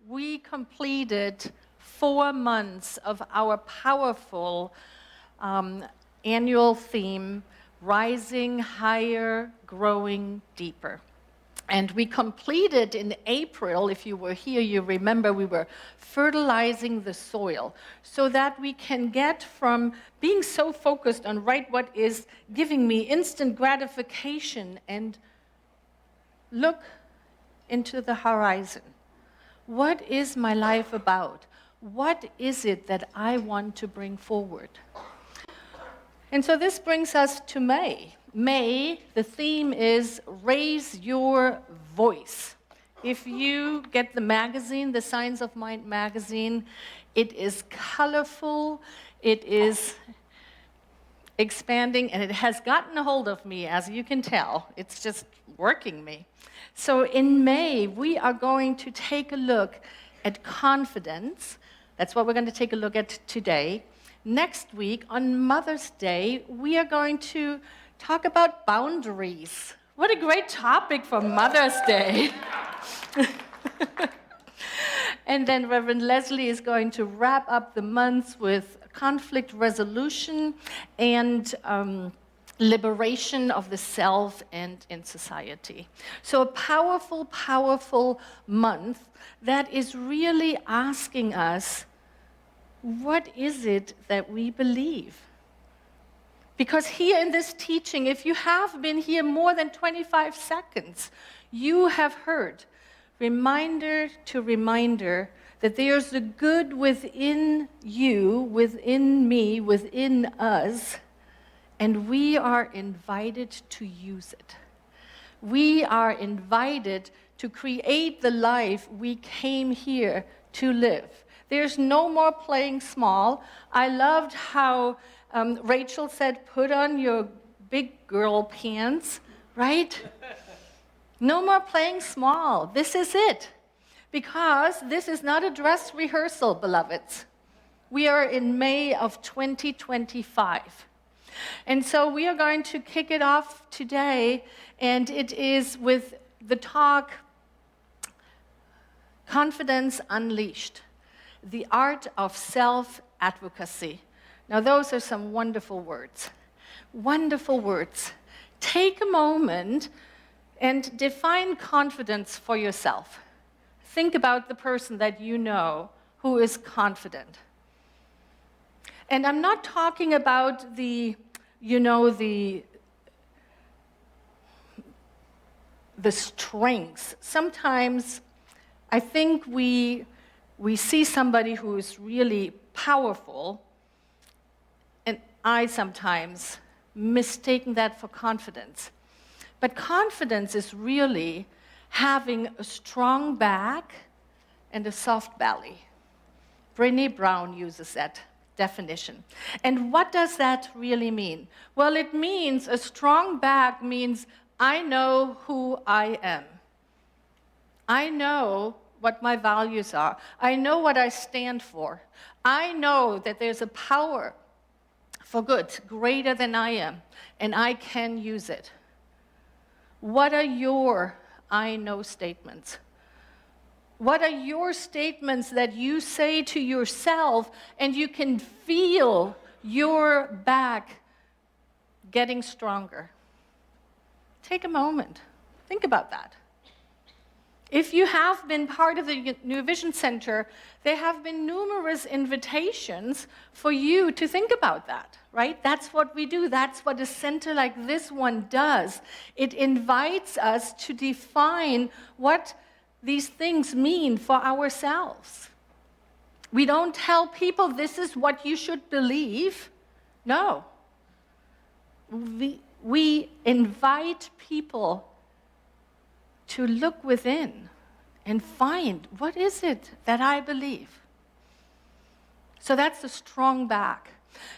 we completed 4 months of our powerful annual theme, Rising Higher, Growing Deeper. And we completed in April, if you were here, you remember we were fertilizing the soil so that we can get from being so focused on what is giving me instant gratification and look into the horizon. What is my life about? What is it that I want to bring forward? And so this brings us to May. May, the theme is Raise Your Voice. If you get the magazine, the Science of Mind magazine, it is colorful, it is expanding, and it has gotten a hold of me, as you can tell. It's just working me. So in May, we are going to take a look at confidence. That's what we're going to take a look at today. Next week, on Mother's Day, we are going to talk about boundaries. What a great topic for Mother's Day. And then Reverend Leslie is going to wrap up the month with conflict resolution and liberation of the self and in society. So a powerful, powerful month that is really asking us, what is it that we believe? Because here in this teaching, if you have been here more than 25 seconds, you have heard reminder to reminder that there's the good within you, within me, within us, and we are invited to use it. We are invited to create the life we came here to live. There's no more playing small. I loved how Rachel said, put on your big girl pants, right? No more playing small. This is it. Because this is not a dress rehearsal, beloveds. We are in May of 2025. And so we are going to kick it off today, and it is with the talk, Confidence Unleashed, the art of self-advocacy. Now, those are some wonderful words. Wonderful words. Take a moment and define confidence for yourself. Think about the person that you know who is confident. And I'm not talking about the strengths. Sometimes I think we see somebody who is really powerful, and I sometimes mistake that for confidence. But confidence is really having a strong back and a soft belly. Brené Brown uses that definition. And what does that really mean? Well, it means a strong back means I know who I am. I know what my values are. I know what I stand for. I know that there's a power for good greater than I am, and I can use it. What are your I know statements? What are your statements that you say to yourself and you can feel your back getting stronger? Take a moment. Think about that. If you have been part of the New Vision Center, there have been numerous invitations for you to think about that, right? That's what we do. That's what a center like this one does. It invites us to define what these things mean for ourselves. We don't tell people this is what you should believe. No. We invite people to look within and find, what is it that I believe? So that's the strong back.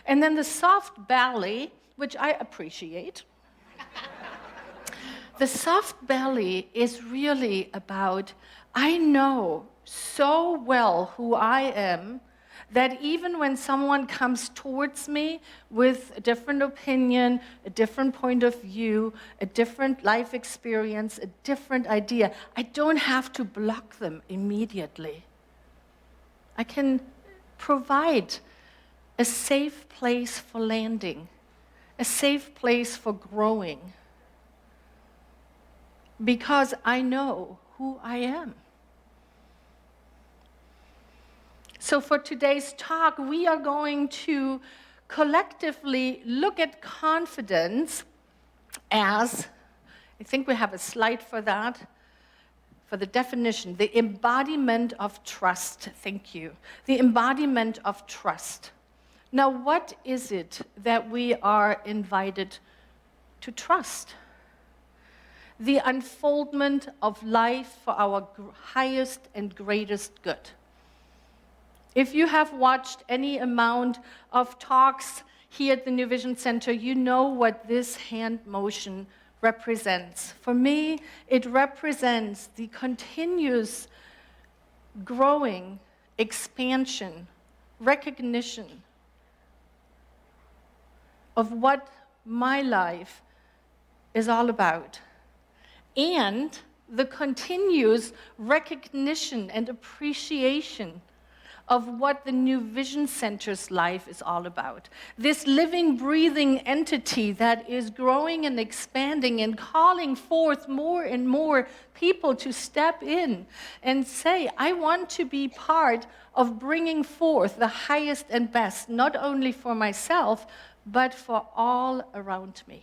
And then the soft belly, which I appreciate. The soft belly is really about, I know so well who I am that even when someone comes towards me with a different opinion, a different point of view, a different life experience, a different idea, I don't have to block them immediately. I can provide a safe place for landing, a safe place for growing, because I know who I am. So for today's talk, we are going to collectively look at confidence as, I think we have a slide for that, for the definition, the embodiment of trust. Thank you. The embodiment of trust. Now, what is it that we are invited to trust? The unfoldment of life for our highest and greatest good. If you have watched any amount of talks here at the New Vision Center, you know what this hand motion represents. For me, it represents the continuous growing, expansion, recognition of what my life is all about, and the continuous recognition and appreciation of what the New Vision Center's life is all about. This living, breathing entity that is growing and expanding and calling forth more and more people to step in and say, I want to be part of bringing forth the highest and best, not only for myself, but for all around me.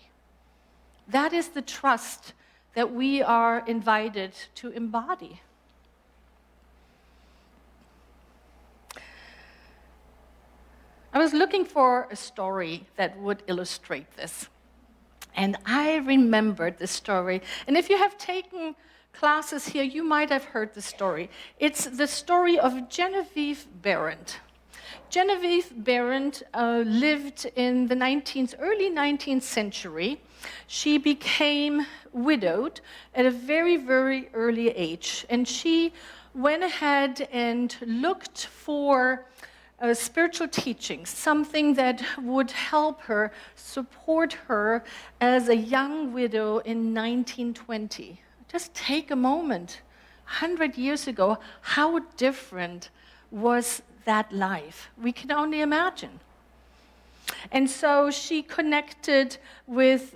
That is the trust that we are invited to embody. I was looking for a story that would illustrate this. And I remembered the story. And if you have taken classes here, you might have heard the story. It's the story of Genevieve Behrend. Genevieve Behrend lived in the early 19th century. She became widowed at a very, very early age. And she went ahead and looked for spiritual teaching, something that would help her, support her as a young widow in 1920. Just take a moment. 100 years ago, how different was that life? We can only imagine. And so she connected with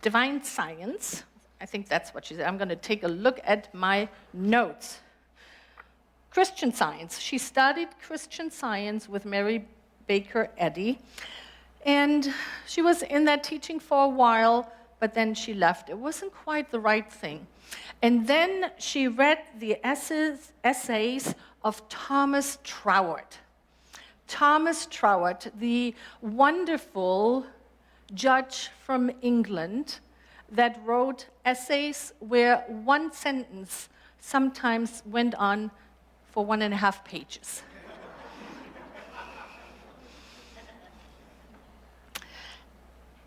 divine science. I think that's what she said. I'm going to take a look at my notes. Christian Science. She studied Christian Science with Mary Baker Eddy, and she was in that teaching for a while, but then she left. It wasn't quite the right thing. And then she read the essays of Thomas Troward. Thomas Troward, the wonderful judge from England that wrote essays where one sentence sometimes went on for 1.5 pages.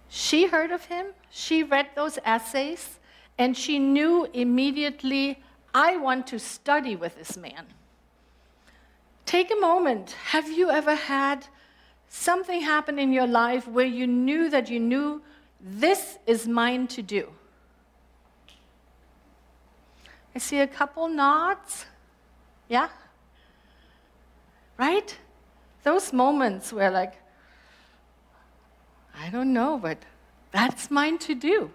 She heard of him, she read those essays, and she knew immediately, I want to study with this man. Take a moment. Have you ever had something happen in your life where you knew that you knew this is mine to do? I see a couple nods. Yeah? Right? Those moments where like, I don't know, but that's mine to do.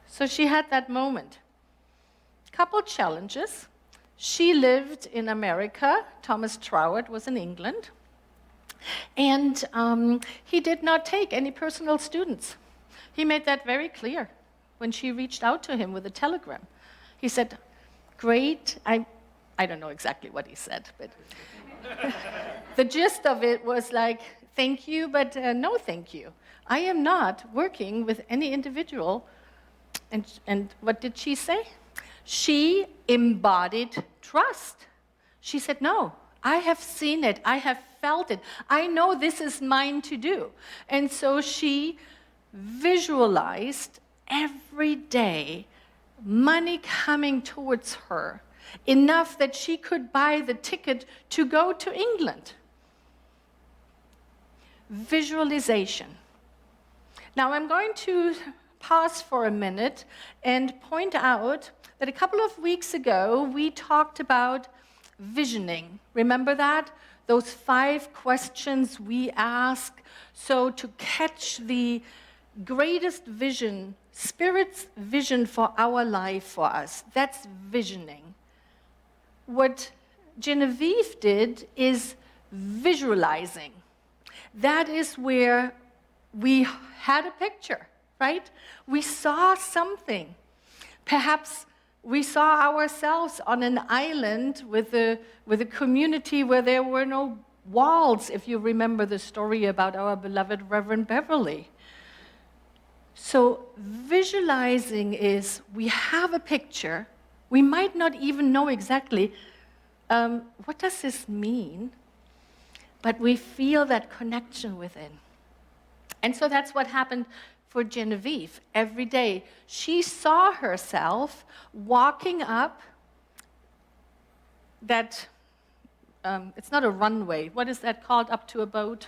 So she had that moment. Couple challenges. She lived in America. Thomas Troward was in England. And he did not take any personal students. He made that very clear when she reached out to him with a telegram. He said, great, I don't know exactly what he said, but the gist of it was like, thank you, but no thank you. I am not working with any individual. And what did she say? She embodied trust. She said, no, I have seen it. I have felt it. I know this is mine to do. And so she visualized every day money coming towards her, enough that she could buy the ticket to go to England. Visualization. Now I'm going to pause for a minute and point out that a couple of weeks ago we talked about visioning. Remember that? Those 5 questions we ask. So to catch the greatest vision, Spirit's vision for our life, for us, that's visioning. What Genevieve did is visualizing. That is where we had a picture, right? We saw something. Perhaps we saw ourselves on an island with a community where there were no walls, if you remember the story about our beloved Reverend Beverly. So visualizing is we have a picture. We might not even know exactly what does this mean, but we feel that connection within. And so that's what happened for Genevieve. Every day, she saw herself walking up that, it's not a runway, what is that called, up to a boat?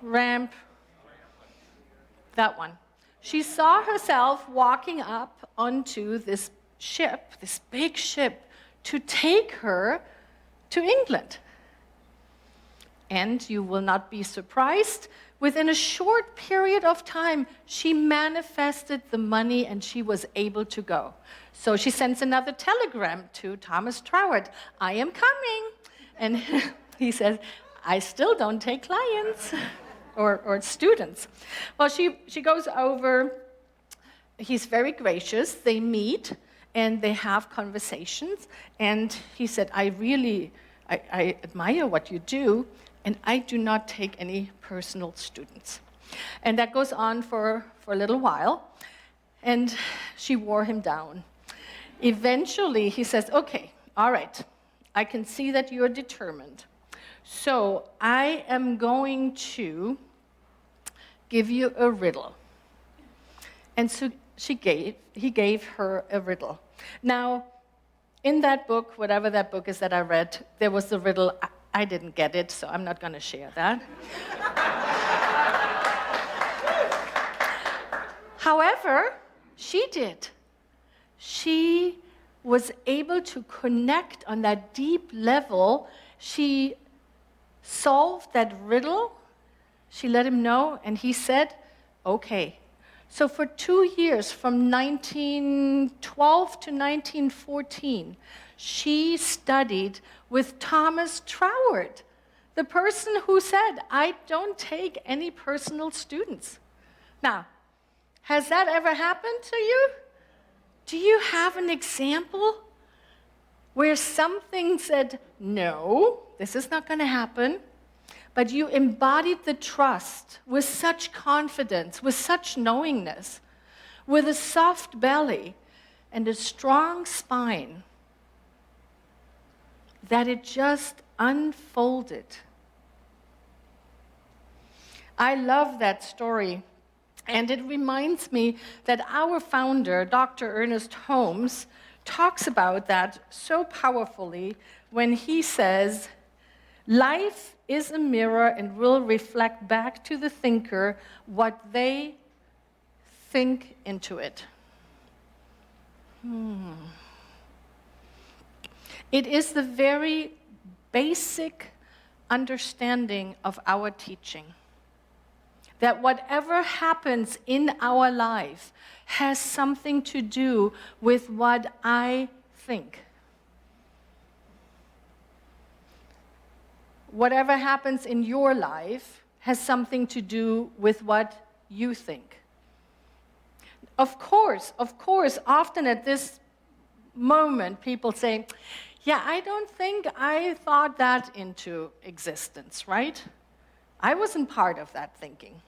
Ramp. That one. She saw herself walking up onto this ship, this big ship, to take her to England. And you will not be surprised, within a short period of time, she manifested the money and she was able to go. So she sends another telegram to Thomas Troward, I am coming. And he says, I still don't take clients or students. Well, she goes over, he's very gracious, they meet and they have conversations. And he said, I admire what you do, and I do not take any personal students. And that goes on for a little while, and she wore him down. Eventually, he says, okay, all right, I can see that you're determined. So I am going to give you a riddle. And so he gave her a riddle. Now, in that book, whatever that book is that I read, there was the riddle. I didn't get it, so I'm not going to share that. However, she did. She was able to connect on that deep level. She solved that riddle. She let him know, and he said, okay. So for 2 years, from 1912 to 1914, she studied with Thomas Troward, the person who said, I don't take any personal students. Now, has that ever happened to you? Do you have an example where something said, no, this is not going to happen, but you embodied the trust with such confidence, with such knowingness, with a soft belly and a strong spine, that it just unfolded? I love that story, and it reminds me that our founder, Dr. Ernest Holmes, talks about that so powerfully when he says, life is a mirror and will reflect back to the thinker what they think into it. It is the very basic understanding of our teaching that whatever happens in our life has something to do with what I think. Whatever happens in your life has something to do with what you think. Of course, often at this moment, people say, yeah, I don't think I thought that into existence, right? I wasn't part of that thinking.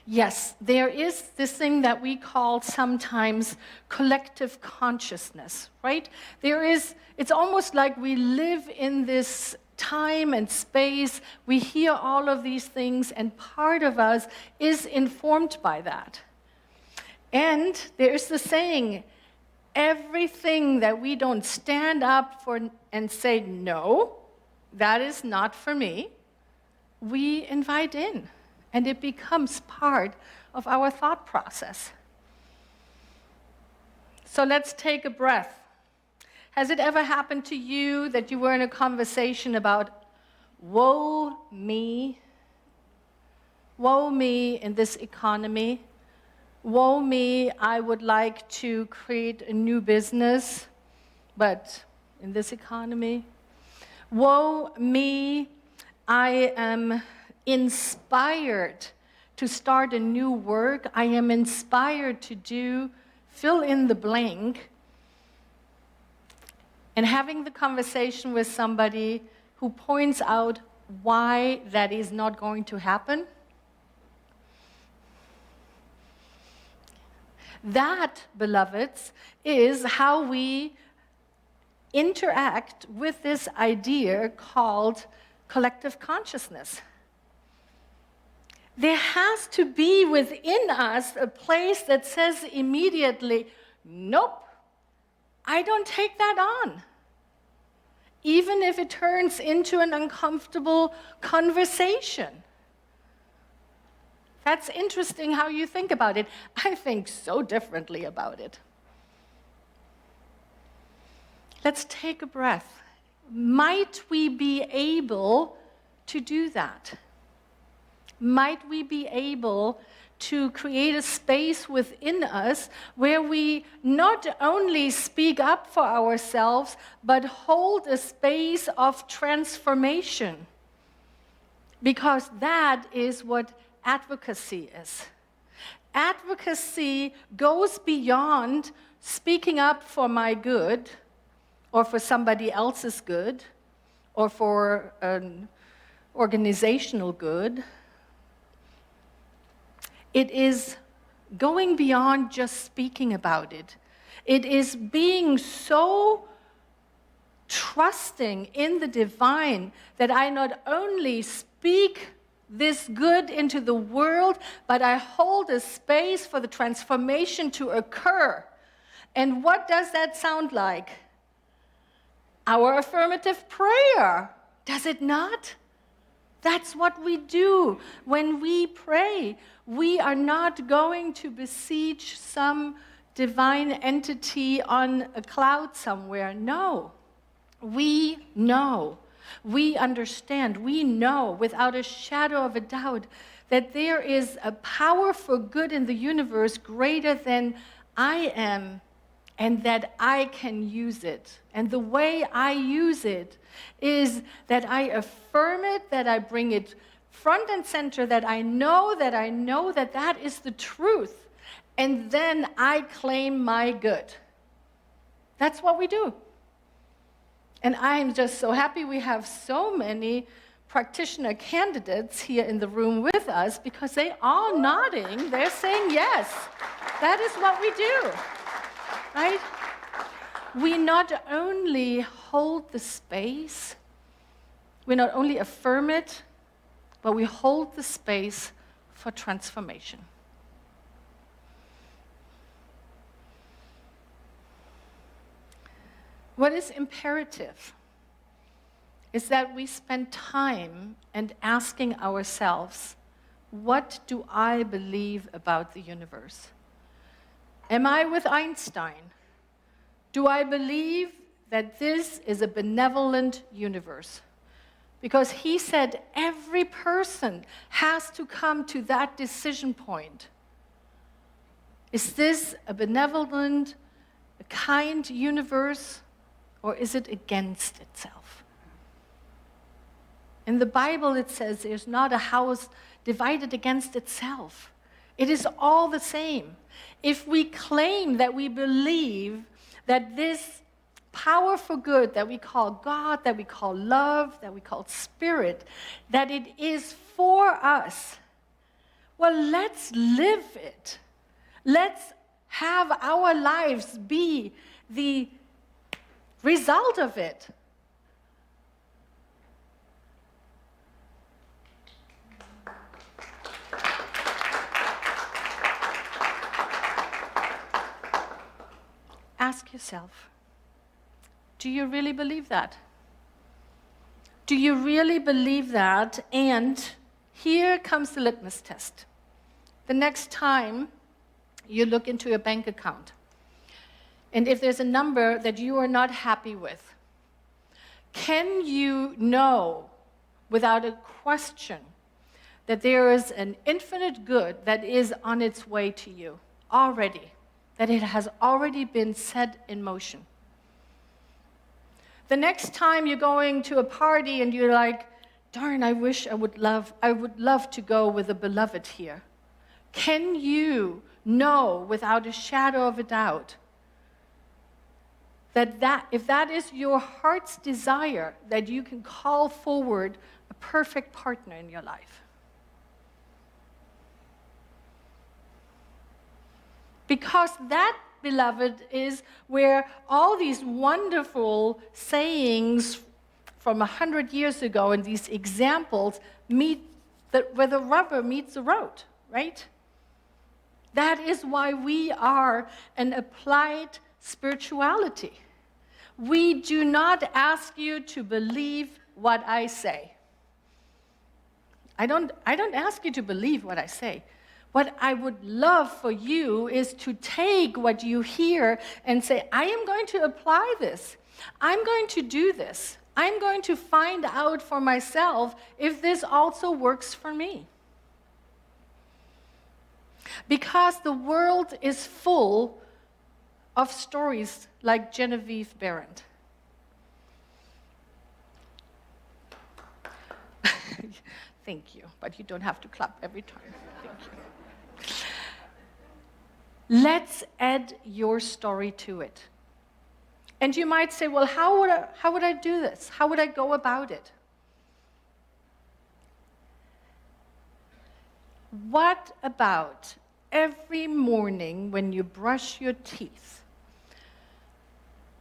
Yes, there is this thing that we call sometimes collective consciousness, right? It's almost like we live in this time and space, we hear all of these things, and part of us is informed by that. And there's the saying, everything that we don't stand up for and say, no, that is not for me, we invite in. and it becomes part of our thought process. So let's take a breath. Has it ever happened to you that you were in a conversation about, woe me in this economy, woe me, I would like to create a new business, but in this economy, woe me, I am inspired to start a new work, I am inspired to do, fill in the blank, and having the conversation with somebody who points out why that is not going to happen. That, beloveds, is how we interact with this idea called collective consciousness. There has to be within us a place that says immediately, nope, I don't take that on. Even if it turns into an uncomfortable conversation. That's interesting how you think about it. I think so differently about it. Let's take a breath. Might we be able to do that? Might we be able to create a space within us where we not only speak up for ourselves, but hold a space of transformation? Because that is what advocacy is. Advocacy goes beyond speaking up for my good, or for somebody else's good, or for an organizational good. It is going beyond just speaking about it. It is being so trusting in the divine that I not only speak this good into the world, but I hold a space for the transformation to occur. And what does that sound like? Our affirmative prayer, does it not? That's what we do when we pray. We are not going to beseech some divine entity on a cloud somewhere. No. We know. We understand. We know without a shadow of a doubt that there is a power for good in the universe greater than I am, and that I can use it. And the way I use it is that I affirm it, that I bring it front and center, that I know that that is the truth. And then I claim my good. That's what we do. And I'm just so happy we have so many practitioner candidates here in the room with us, because they are nodding. They're saying yes. That is what we do. Right? We not only hold the space, we not only affirm it, but we hold the space for transformation. What is imperative is that we spend time and asking ourselves, what do I believe about the universe? Am I with Einstein? Do I believe that this is a benevolent universe? Because he said every person has to come to that decision point. Is this a benevolent, a kind universe, or is it against itself? In the Bible it says there's not a house divided against itself. It is all the same. If we claim that we believe that this power for good that we call God, that we call love, that we call spirit, that it is for us, well, let's live it. Let's have our lives be the result of it. Ask yourself, do you really believe that? Do you really believe that? And here comes the litmus test. The next time you look into your bank account, and if there's a number that you are not happy with, can you know without a question that there is an infinite good that is on its way to you already, that it has already been set in motion? The next time you're going to a party and you're like, darn, I would love to go with a beloved here. Can you know without a shadow of a doubt that if that is your heart's desire, that you can call forward a perfect partner in your life? Because that, beloved, is where all these wonderful sayings from 100 years ago and these examples meet, where the rubber meets the road, right? That is why we are an applied spirituality. We do not ask you to believe what I say. I don't ask you to believe what I say. What I would love for you is to take what you hear and say, I am going to apply this. I'm going to do this. I'm going to find out for myself if this also works for me. Because the world is full of stories like Genevieve Behrend. Thank you, but you don't have to clap every time. Thank you. Let's add your story to it. And you might say, well, how would I do this? How would I go about it? What about every morning when you brush your teeth,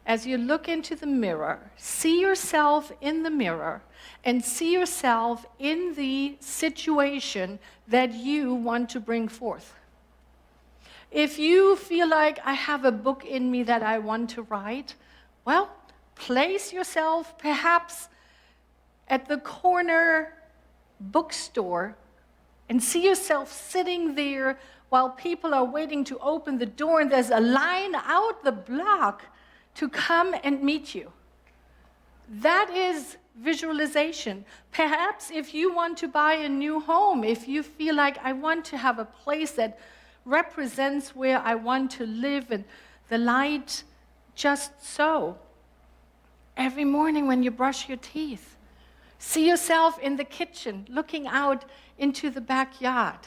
as you look into the mirror, see yourself in the mirror and see yourself in the situation that you want to bring forth? If you feel like I have a book in me that I want to write, well, place yourself perhaps at the corner bookstore and see yourself sitting there while people are waiting to open the door and there's a line out the block to come and meet you. That is visualization. Perhaps if you want to buy a new home, if you feel like I want to have a place that represents where I want to live and the light just so. Every morning when you brush your teeth, see yourself in the kitchen looking out into the backyard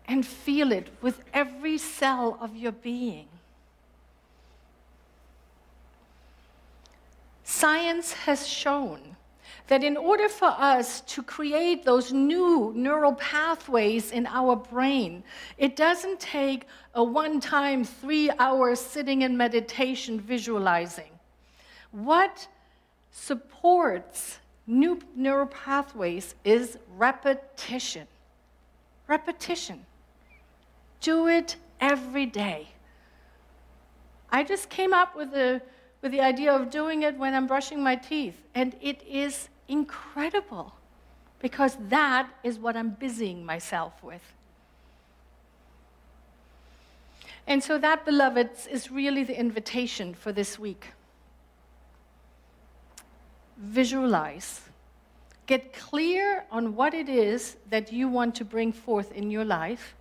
and feel it with every cell of your being. Science has shown that in order for us to create those new neural pathways in our brain, it doesn't take a one-time 3 hours sitting in meditation visualizing. What supports new neural pathways is repetition. Repetition. Do it every day. I just came up with the idea of doing it when I'm brushing my teeth, and it is incredible, because that is what I'm busying myself with. And so that, beloveds, is really the invitation for this week. Visualize. Get clear on what it is that you want to bring forth in your life,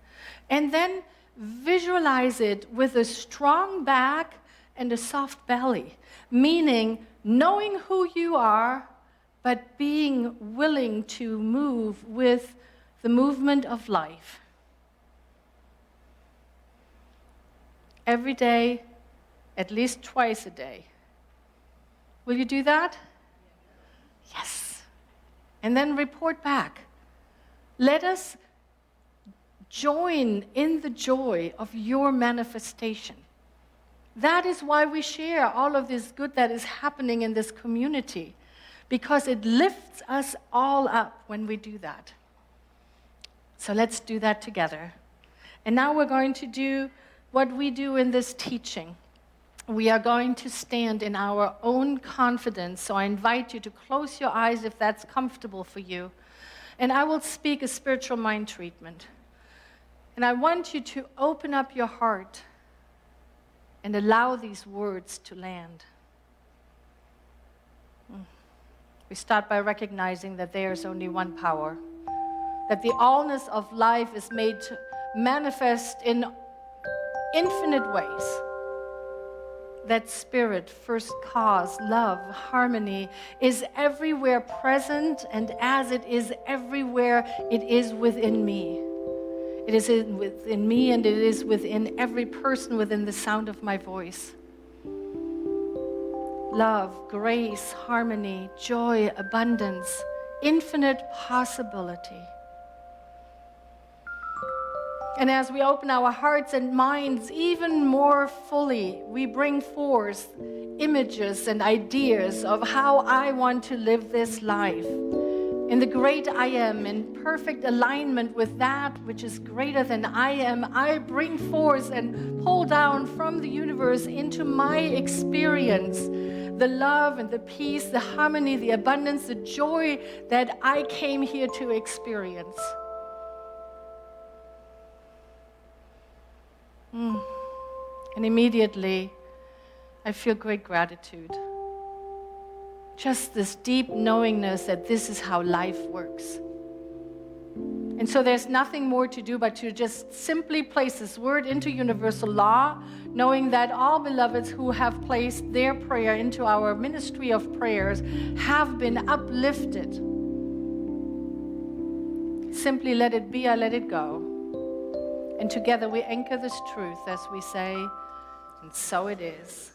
and then visualize it with a strong back and a soft belly, meaning knowing who you are, but being willing to move with the movement of life. Every day, at least twice a day. Will you do that? Yes. And then report back. Let us join in the joy of your manifestation. That is why we share all of this good that is happening in this community, because it lifts us all up when we do that. So let's do that together. And now we're going to do what we do in this teaching. We are going to stand in our own confidence. So I invite you to close your eyes if that's comfortable for you. And I will speak a spiritual mind treatment. And I want you to open up your heart and allow these words to land. We start by recognizing that there is only one power, that the allness of life is made manifest in infinite ways. That spirit, first cause, love, harmony, is everywhere present, and as it is everywhere, it is within me. It is within me, and it is within every person within the sound of my voice. Love, grace, harmony, joy, abundance, infinite possibility. And as we open our hearts and minds even more fully, we bring forth images and ideas of how I want to live this life. In the great I am, in perfect alignment with that which is greater than I am, I bring forth and pull down from the universe into my experience the love and the peace, the harmony, the abundance, the joy that I came here to experience. And immediately, I feel great gratitude. Just this deep knowingness that this is how life works. And so there's nothing more to do but to just simply place this word into universal law, knowing that all beloveds who have placed their prayer into our ministry of prayers have been uplifted. Simply let it be, I let it go. And together we anchor this truth as we say, and so it is.